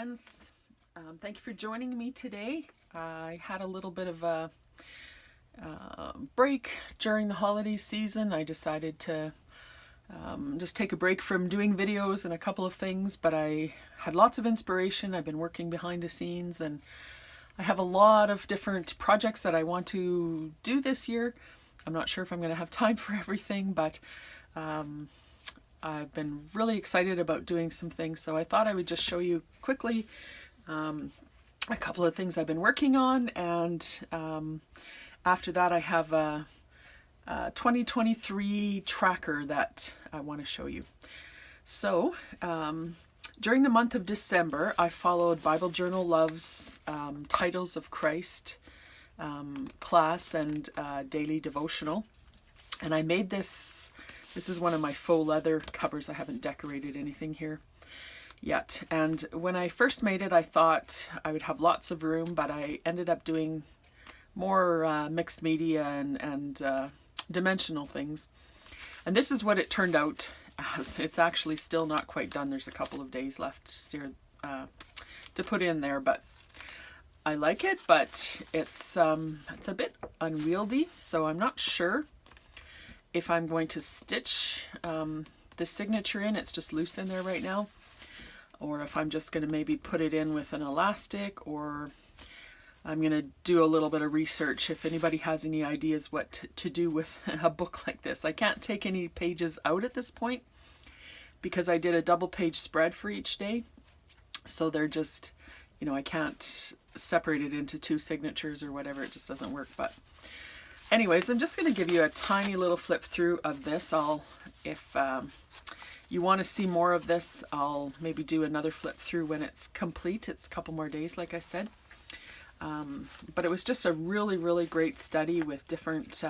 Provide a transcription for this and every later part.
friends. Thank you for joining me today. I had a little bit of a break during the holiday season. I decided to just take a break from doing videos and a couple of things, but I had lots of inspiration. I've been working behind the scenes and I have a lot of different projects that I want to do this year. I'm not sure if I'm going to have time for everything, but I've been really excited about doing some things, so I thought I would just show you quickly a couple of things I've been working on, and after that I have a 2023 tracker that I want to show you. So during the month of December, I followed Bible Journal Love's Titles of Christ class and daily devotional, and I made this. This is one of my faux leather covers. I haven't decorated anything here yet. And when I first made it, I thought I would have lots of room, but I ended up doing more mixed media and dimensional things. And this is what it turned out as. It's actually still not quite done. There's a couple of days left still to put in there, but I like it, but it's a bit unwieldy, so I'm not sure if I'm going to stitch the signature in. It's just loose in there right now, or if I'm just going to maybe put it in with an elastic, or I'm going to do a little bit of research if anybody has any ideas what to do with a book like this. I can't take any pages out at this point because I did a double page spread for each day, so they're just, you know, I can't separate it into two signatures or whatever. It just doesn't work. But anyways, I'm just going to give you a tiny little flip through of this. If you want to see more of this, I'll maybe do another flip through when it's complete. It's a couple more days, like I said. But it was just a really, really great study with different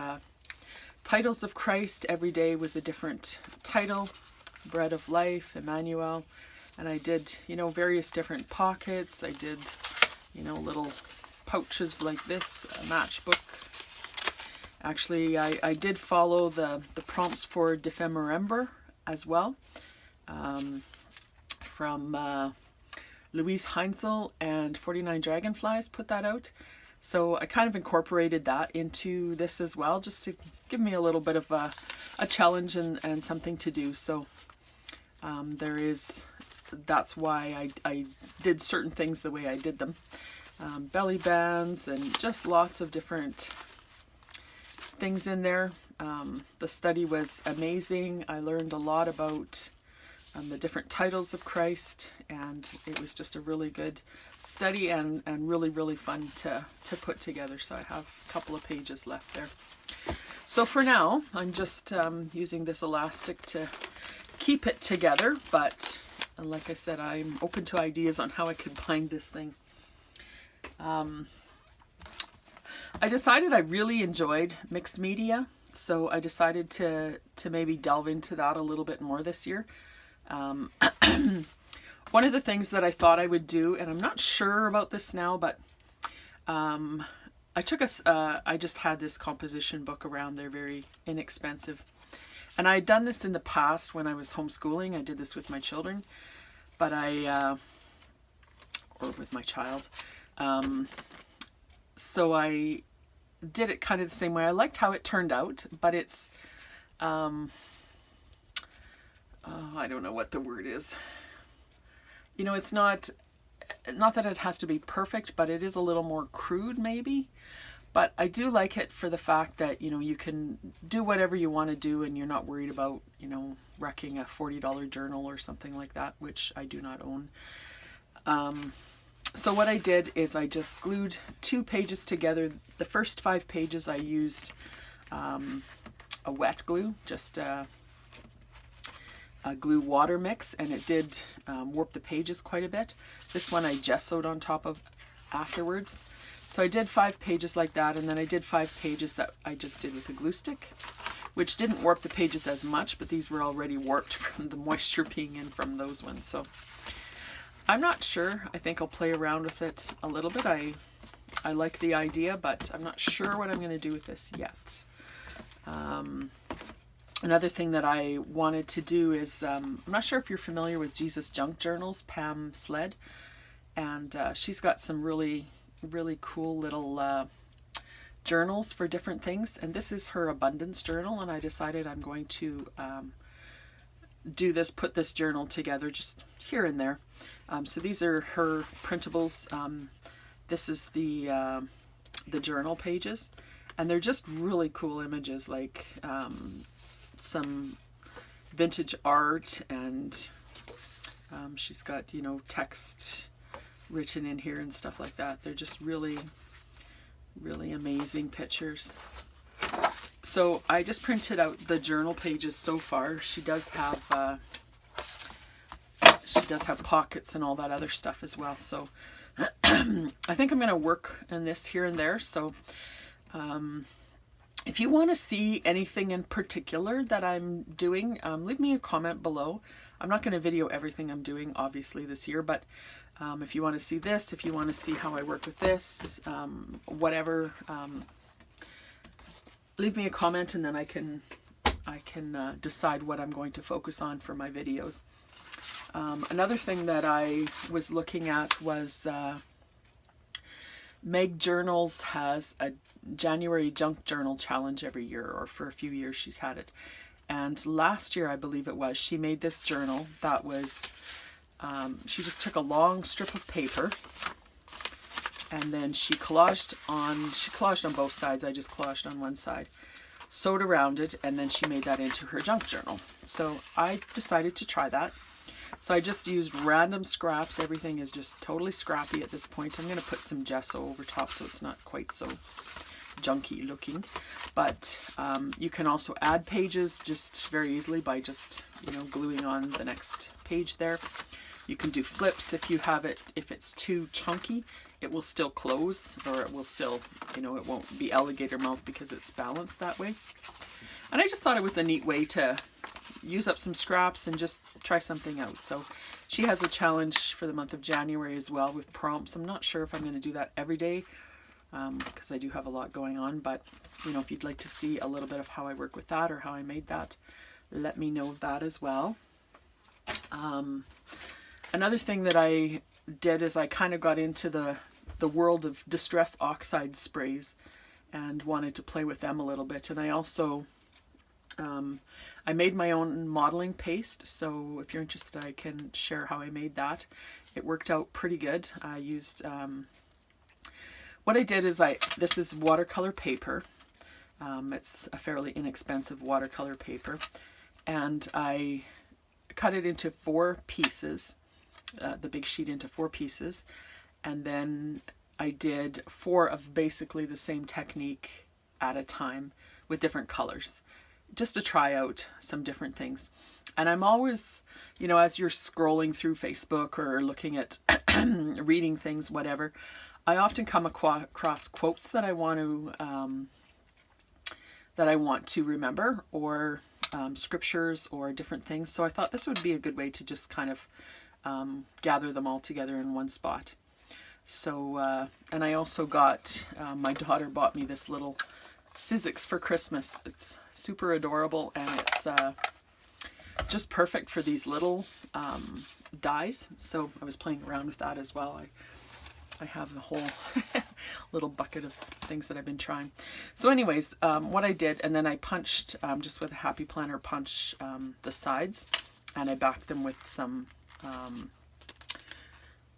titles of Christ. Every day was a different title. Bread of Life, Emmanuel. And I did, you know, various different pockets. I did, you know, little pouches like this, a matchbook. Actually, I did follow the prompts for Defemember as well, from Louise Heinzel and 49 Dragonflies put that out. So I kind of incorporated that into this as well, just to give me a little bit of a challenge and something to do. So that's why I did certain things the way I did them. Belly bands and just lots of different things in there. The study was amazing. I learned a lot about the different titles of Christ, and it was just a really good study and really, really fun to put together. So I have a couple of pages left there. So for now, I'm just using this elastic to keep it together, but like I said, I'm open to ideas on how I could bind this thing. I decided I really enjoyed mixed media, so I decided to maybe delve into that a little bit more this year. One of the things that I thought I would do, and I'm not sure about this now, but I just had this composition book around. They're very inexpensive. And I had done this in the past when I was homeschooling. I did this with my children, but or with my child. So I did it kind of the same way. I liked how it turned out, but it's, I don't know what the word is. You know, it's not that it has to be perfect, but it is a little more crude maybe. But I do like it for the fact that, you know, you can do whatever you want to do and you're not worried about, you know, wrecking a $40 journal or something like that, which I do not own. So what I did is I just glued 2 pages together. The first 5 pages I used a wet glue, just a glue water mix, and it did warp the pages quite a bit. This one I gessoed on top of afterwards. So I did 5 pages like that, and then I did 5 pages that I just did with a glue stick, which didn't warp the pages as much, but these were already warped from the moisture being in from those ones. So I'm not sure. I think I'll play around with it a little bit. I like the idea, but I'm not sure what I'm going to do with this yet. Another thing that I wanted to do is, I'm not sure if you're familiar with Jesus Junk Journals, Pam Sled. And she's got some really cool little journals for different things, and this is her abundance journal, and I decided I'm going to put this journal together just here and there. So these are her printables. This is the journal pages, and they're just really cool images, like some vintage art, and she's got, text written in here and stuff like that. They're just really amazing pictures. So I just printed out the journal pages so far. She does have pockets and all that other stuff as well. So I think I'm going to work on this here and there. So if you want to see anything in particular that I'm doing, leave me a comment below. I'm not going to video everything I'm doing, obviously, this year, but if you want to see this, if you want to see how I work with this, whatever, leave me a comment, and then I can decide what I'm going to focus on for my videos. Another thing that I was looking at was Meg Journals has a January junk journal challenge every year, or for a few years she's had it. And last year, I believe it was, she made this journal that was, she just took a long strip of paper, and then she collaged on both sides. I just collaged on one side, sewed around it, and then she made that into her junk journal. So I decided to try that. So I just used random scraps. Everything is just totally scrappy at this point. I'm going to put some gesso over top so it's not quite so junky looking, but you can also add pages just very easily by just gluing on the next page there. You can do flips if you have it. If it's too chunky, it will still close, or it will still, it won't be alligator mouth because it's balanced that way. And I just thought it was a neat way to use up some scraps and just try something out. So she has a challenge for the month of January as well with prompts. I'm not sure if I'm going to do that every day, because I do have a lot going on, but if you'd like to see a little bit of how I work with that or how I made that, let me know that as well. Another thing that I did is I kind of got into the world of Distress Oxide sprays and wanted to play with them a little bit. And I also I made my own modeling paste, so if you're interested, I can share how I made that. It worked out pretty good. I used what I did is this is watercolor paper. It's a fairly inexpensive watercolor paper, and I cut it into 4 pieces, the big sheet into 4 pieces, and then I did 4 of basically the same technique at a time with different colors, just to try out some different things. And I'm always, as you're scrolling through Facebook or looking at reading things, whatever, I often come across quotes that I want to remember, or scriptures or different things. So I thought this would be a good way to just kind of gather them all together in one spot. So and I also got my daughter bought me this little Sizzix for Christmas. It's super adorable, and it's just perfect for these little dies. So I was playing around with that as well. I have a whole little bucket of things that I've been trying. So anyways, what I did, and then I punched just with a Happy Planner punch the sides, and I backed them with some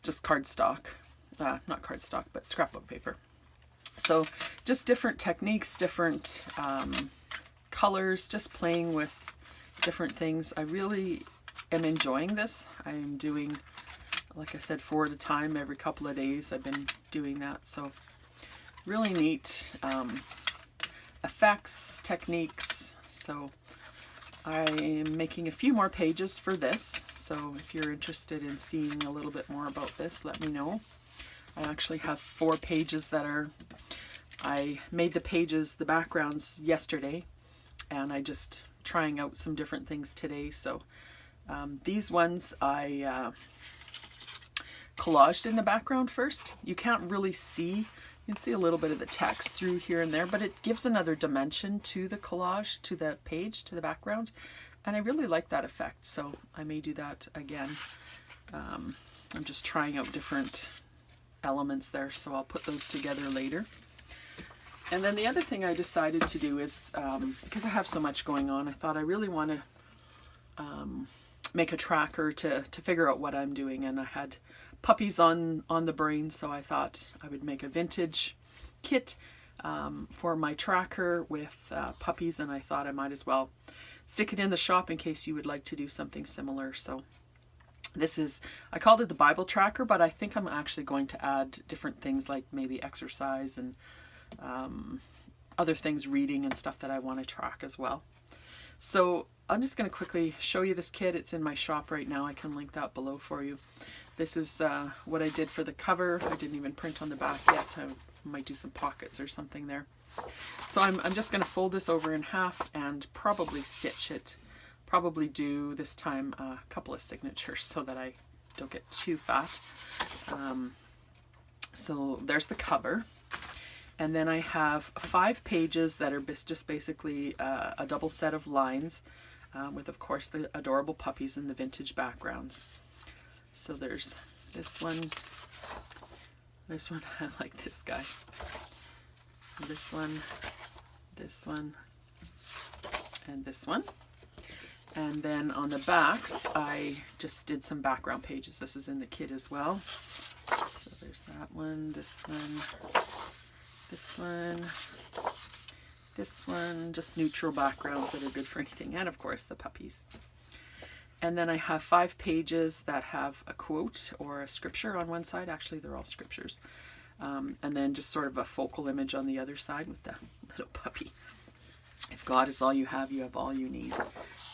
just cardstock, not cardstock, but scrapbook paper. So just different techniques, different colors, just playing with different things. I really am enjoying this. I'm doing, like I said, 4 at a time every couple of days. I've been doing that. So really neat effects, techniques. So I am making a few more pages for this. So if you're interested in seeing a little bit more about this, let me know. I actually have 4 pages that I made the pages, the backgrounds yesterday, and I just trying out some different things today. So these ones I collaged in the background first. You can't really see, you can see a little bit of the text through here and there, but it gives another dimension to the collage, to the page, to the background, and I really like that effect. So I may do that again. I'm just trying out different elements there, so I'll put those together later. And then the other thing I decided to do is, because I have so much going on, I thought I really want to make a tracker to figure out what I'm doing. And I had puppies on the brain, so I thought I would make a vintage kit for my tracker with puppies, and I thought I might as well stick it in the shop in case you would like to do something similar. So this is, I called it the Bible tracker, but I think I'm actually going to add different things like maybe exercise and other things, reading and stuff that I want to track as well. So I'm just going to quickly show you this kit. It's in my shop right now. I can link that below for you. This is what I did for the cover. I didn't even print on the back yet. I might do some pockets or something there. So I'm just going to fold this over in half and probably stitch it. Probably do this time a couple of signatures so that I don't get too fat. So there's the cover. And then I have 5 pages that are just basically a double set of lines with, of course, the adorable puppies and the vintage backgrounds. So there's this one, I like this guy, this one, and this one. And then on the backs, I just did some background pages. This is in the kit as well. So there's that one, this one, just neutral backgrounds that are good for anything, and of course the puppies. And then I have 5 pages that have a quote or a scripture on one side. Actually, they're all scriptures. And then just sort of a focal image on the other side with the little puppy. If God is all you have all you need.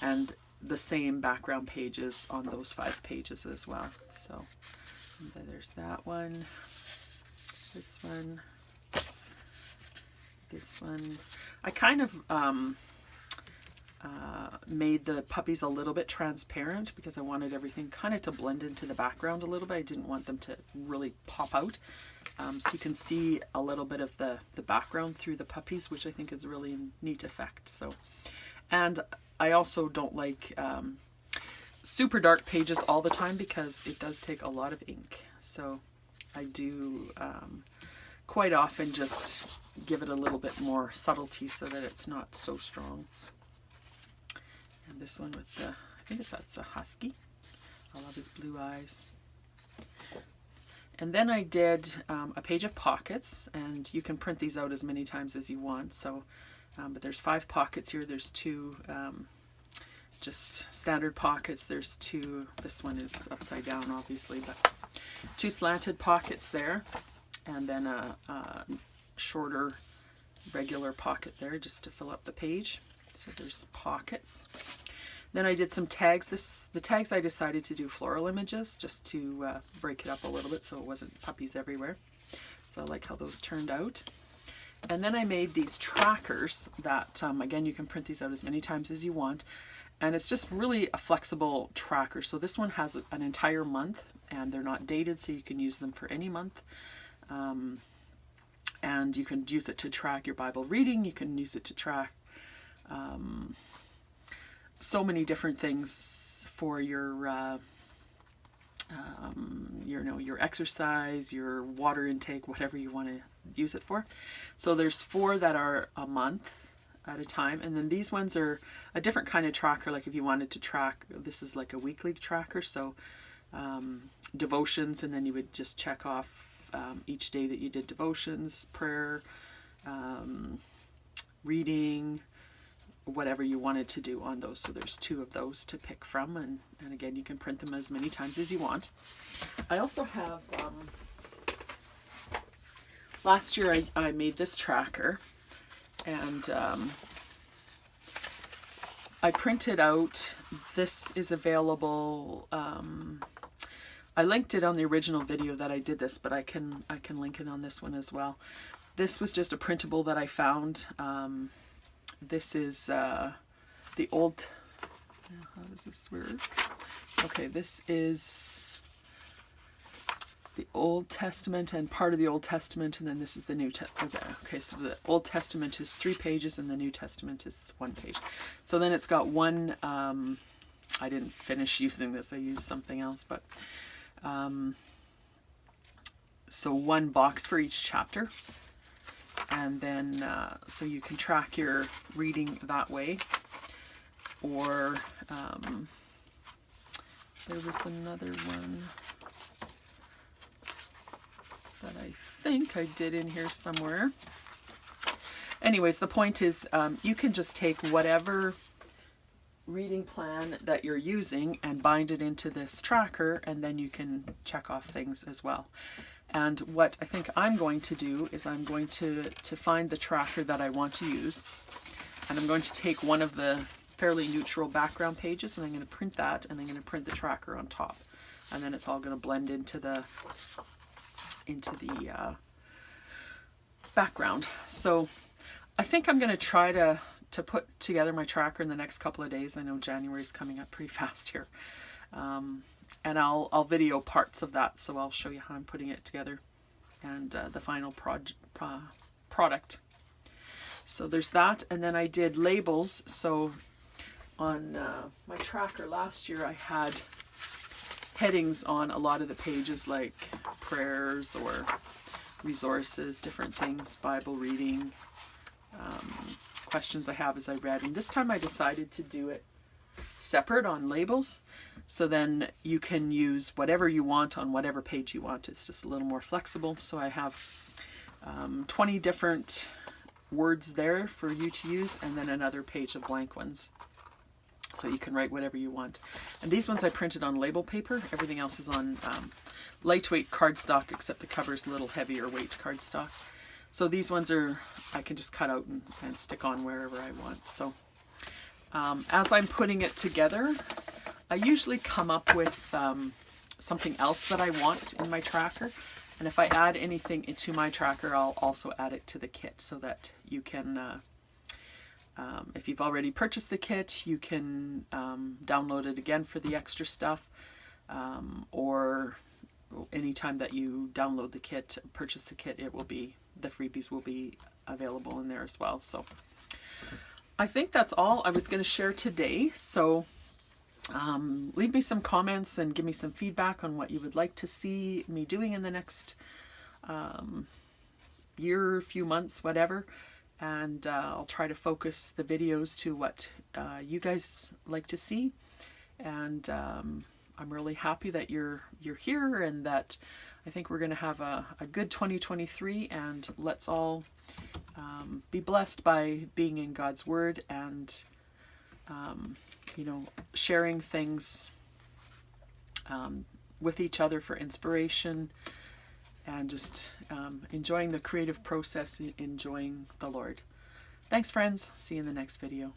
And the same background pages on those 5 pages as well. So there's that one, this one, this one. I kind of made the puppies a little bit transparent because I wanted everything kind of to blend into the background a little bit. I didn't want them to really pop out. So you can see a little bit of the background through the puppies, which I think is a really neat effect. So, and I also don't like super dark pages all the time because it does take a lot of ink. So I do quite often just give it a little bit more subtlety so that it's not so strong. And this one with the, I think that's a husky. I love his blue eyes. And then I did a page of pockets, and you can print these out as many times as you want. So, but there's 5 pockets here. There's 2 just standard pockets. There's 2, this one is upside down obviously, but 2 slanted pockets there. And then a shorter regular pocket there just to fill up the page. So there's pockets. Then I did some tags. The tags I decided to do floral images just to break it up a little bit so it wasn't puppies everywhere. So I like how those turned out. And then I made these trackers that, again, you can print these out as many times as you want. And it's just really a flexible tracker. So this one has an entire month and they're not dated, so you can use them for any month. And you can use it to track your Bible reading. You can use it to track so many different things for your your exercise, your water intake, whatever you want to use it for. So there's 4 that are a month at a time, and then these ones are a different kind of tracker. Like if you wanted to track, this is like a weekly tracker, so devotions, and then you would just check off each day that you did devotions, prayer, reading, whatever you wanted to do on those. So there's 2 of those to pick from, and again, you can print them as many times as you want. I also have, last year I made this tracker, and I printed out, this is available, I linked it on the original video that I did this, but I can link it on this one as well. This was just a printable that I found. This is the old, how does this work? Okay, this is the Old Testament and part of the Old Testament, and then this is the New Testament. Okay, so the Old Testament is 3 pages and the New Testament is 1 page. So then it's got one, I didn't finish using this, I used something else, but So one box for each chapter. And then so you can track your reading that way. Or there was another one that I think I did in here somewhere. Anyways, the point is you can just take whatever reading plan that you're using and bind it into this tracker, and then you can check off things as well. And what I think I'm going to do is I'm going to find the tracker that I want to use, and I'm going to take one of the fairly neutral background pages, and I'm going to print that, and I'm going to print the tracker on top, and then it's all going to blend into the background. So I think I'm going to try to put together my tracker in the next couple of days. I know January's coming up pretty fast here. And I'll video parts of that, so I'll show you how I'm putting it together and the final product. So there's that, and then I did labels. So on my tracker last year I had headings on a lot of the pages, like prayers or resources, different things, Bible reading, questions I have as I read. And this time I decided to do it separate on labels, so then you can use whatever you want on whatever page you want. It's just a little more flexible. So I have 20 different words there for you to use, and then another page of blank ones, so you can write whatever you want. And these ones I printed on label paper. Everything else is on lightweight cardstock, except the cover is a little heavier weight cardstock. So these ones I can just cut out and stick on wherever I want. So as I'm putting it together, I usually come up with something else that I want in my tracker. And if I add anything into my tracker, I'll also add it to the kit, so that you can, if you've already purchased the kit, you can download it again for the extra stuff. Or anytime that you download the kit, purchase the kit, the freebies will be available in there as well. So I think that's all I was going to share today. So leave me some comments and give me some feedback on what you would like to see me doing in the next year, few months, whatever. And I'll try to focus the videos to what you guys like to see. And I'm really happy that you're here, and that I think we're going to have a good 2023, and let's all be blessed by being in God's Word and you know, sharing things with each other for inspiration, and just enjoying the creative process, enjoying the Lord. Thanks, friends. See you in the next video.